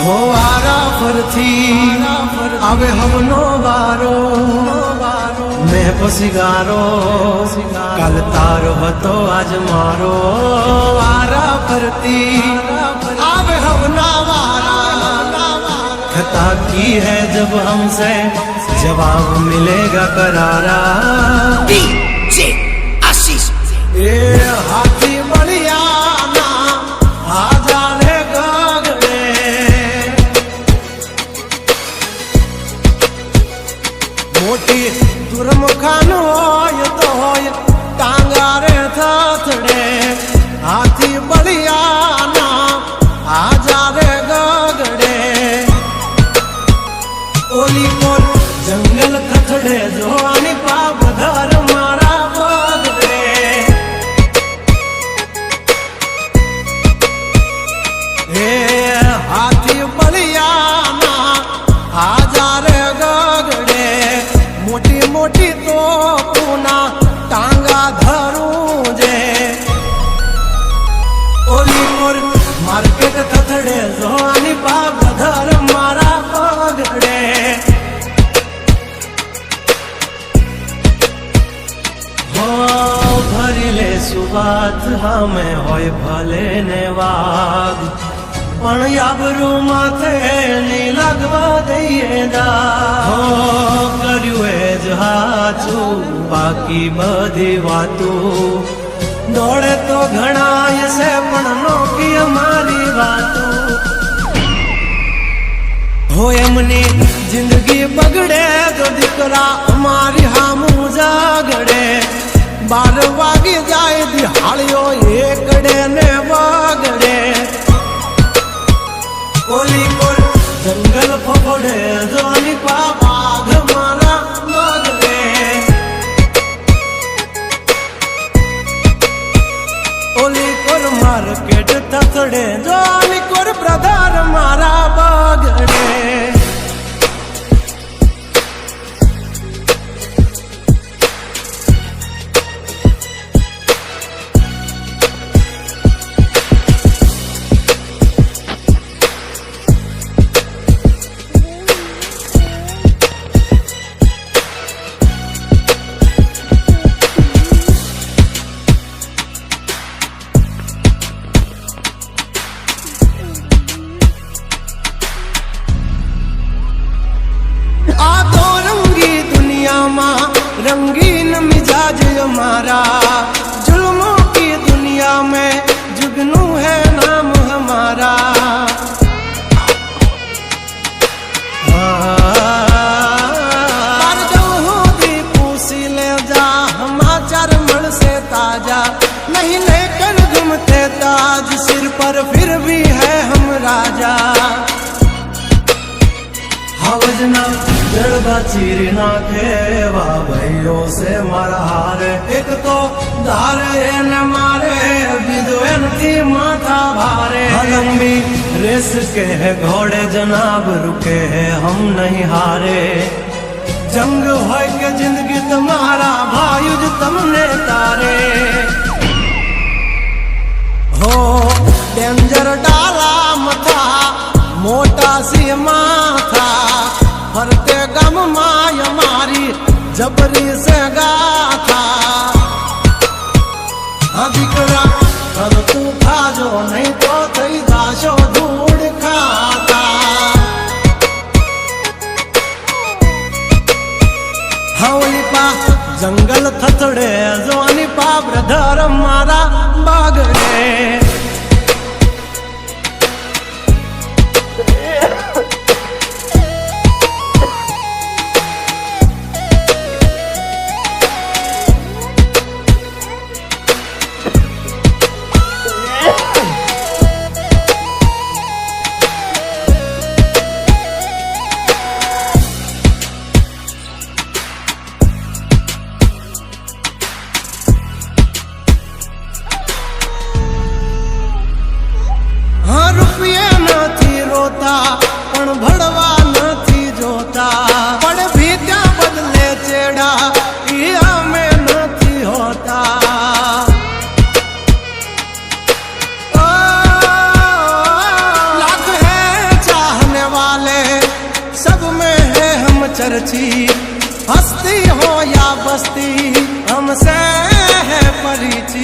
हो आरा फरथी आवे हमनो वारो मैं पसिगारो कल तारो हतो आज मारो आरा फरती आवे हमना वारा खता की है जब हमसे जवाब मिलेगा करारा डीजे आशीष ए हाथी बढ़िया ना आजाले गगड़े मोटी दुर्मुखान होय तो होय टांगारे थथड़े हाथी बढ़िया ना आजाले गगड़े ओली कोल जंगल थथड़े जो आनी पाप धर मारा बगड़े हे हाथी बढ़िया ना आजारे गगड़े मोटी मोटी तो पूना टांगा धरूं जे ओली मोर मार्केट थथड़े जो आनी पाप धर मारा बगड़े भरीले सुबात हमें होय भले ने वाग पण याबरू माथे नी लगवा दઈએ दा हो કર્યું એ જ હાચું બાકી બધી વાતો દોડે તો ઘણાય છે પણ નોકી અમારી વાતો हो एमनी जिंदगी बगड़े तो दिकरा हमारी हामू जागड़े 12 वागी जाए दिहाड़ियो एकड़े ने वागड़े कोली कोल जंगल फफड़े जोनी बाघ मारा मगड़े ओली कोल मार्केट थथड़े जोनी कोल ब्रदर मारा बगड़े रंगीन मिजाज हमारा जुल्मों की दुनिया में जुगनू है नाम हमारा पूसी ले जा हमाचार मल से ताजा नहीं लेकर घूमते ताज सिर पर फिर भी है हम राजा हवजना जड़बा चीर नाखे वाह भाइयों से मारा हारे एक तो धारे न मारे विद्वेन थी माथा भारे लंबी रेस के है घोड़े जनाब रुके हैं हम नहीं हारे जंग हो के जिंदगी तुम्हारा भायुज तुमने तारे हो डेंजर डाला मथा मोटा सी माथा फरते गम माय मारी जबरी से गाथा दिकरा कर तू खाजो नहीं तो थई दाशो धूड़ खाता हवली पा जंगल थथड़े जोनी पा ब्रदर मारा बागड़े हमसे है परिचित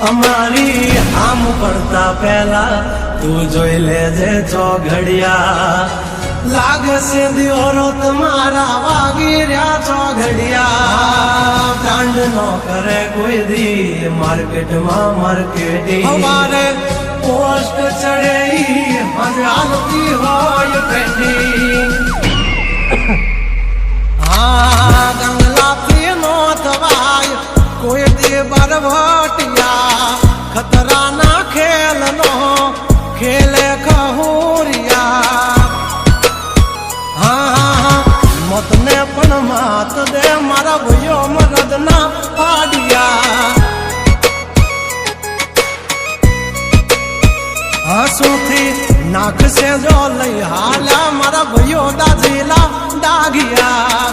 અમારી આમ પડતા પહેલા તું જોઈ લેજે ચોઘડિયા લાગશે દિયોરો તમારા વાગી રહ્યા ચોઘડિયા કાંડ નો કરે કોઈ દી માર્કેટમાં માર્કેટિંગ અમારે પોસ્ટ ચડે હાલતી હોય પેન્ડિંગ હા ગંગલાથી નો થવાય કોઈ દી બરવટિયા ખતરા ના ખેલ નો ખેલે ખહુરિયા હા મતને પણ માત દે મારા ભાઈઓ મરદ ના પાડિયા હસુથી નાખશે જો લઈ હાલ્યા મારા ભાઈઓ દાજીલા દાગિયા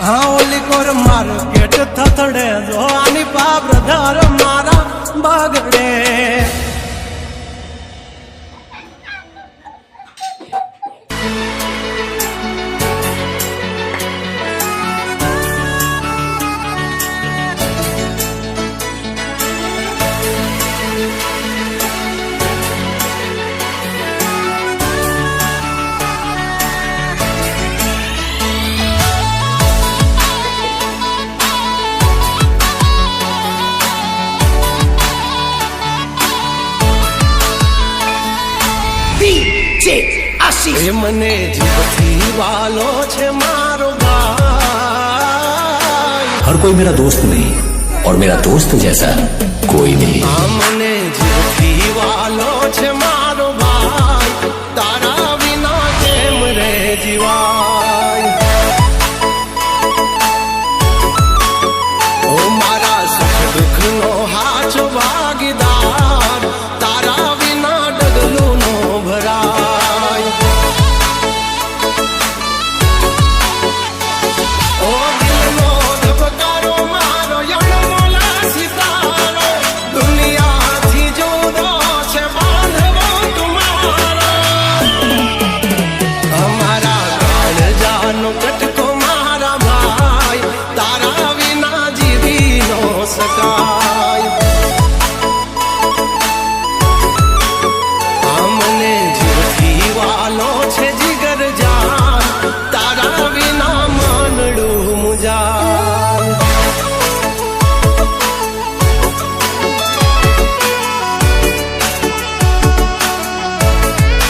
હા ઓલી કોર માર્કેટ થથડે જો આની પા બ્રધર મારા બગડે DJ Assis. એ મને જીવથી વાલો છે મારો ભાઈ हर कोई मेरा दोस्त नहीं और मेरा दोस्त जैसा कोई नहीं। આ મને જીવથી વાલો છે મારો ભાઈ તારા વિના કેમ રે જીવાય ઓ મારા સુખ દુઃખ નો હાચો ભાગીદાર તારા વિના ડગલું નો ભરાય ઓ દિલનો ધબકારો મારો યણમોલા સિતારો દુનિયાથી જુદો છે બાંધવો તુમારો અમારા કાળજાનો કટકો મારા ભાઈ તારા વિના જીવી નો શકાય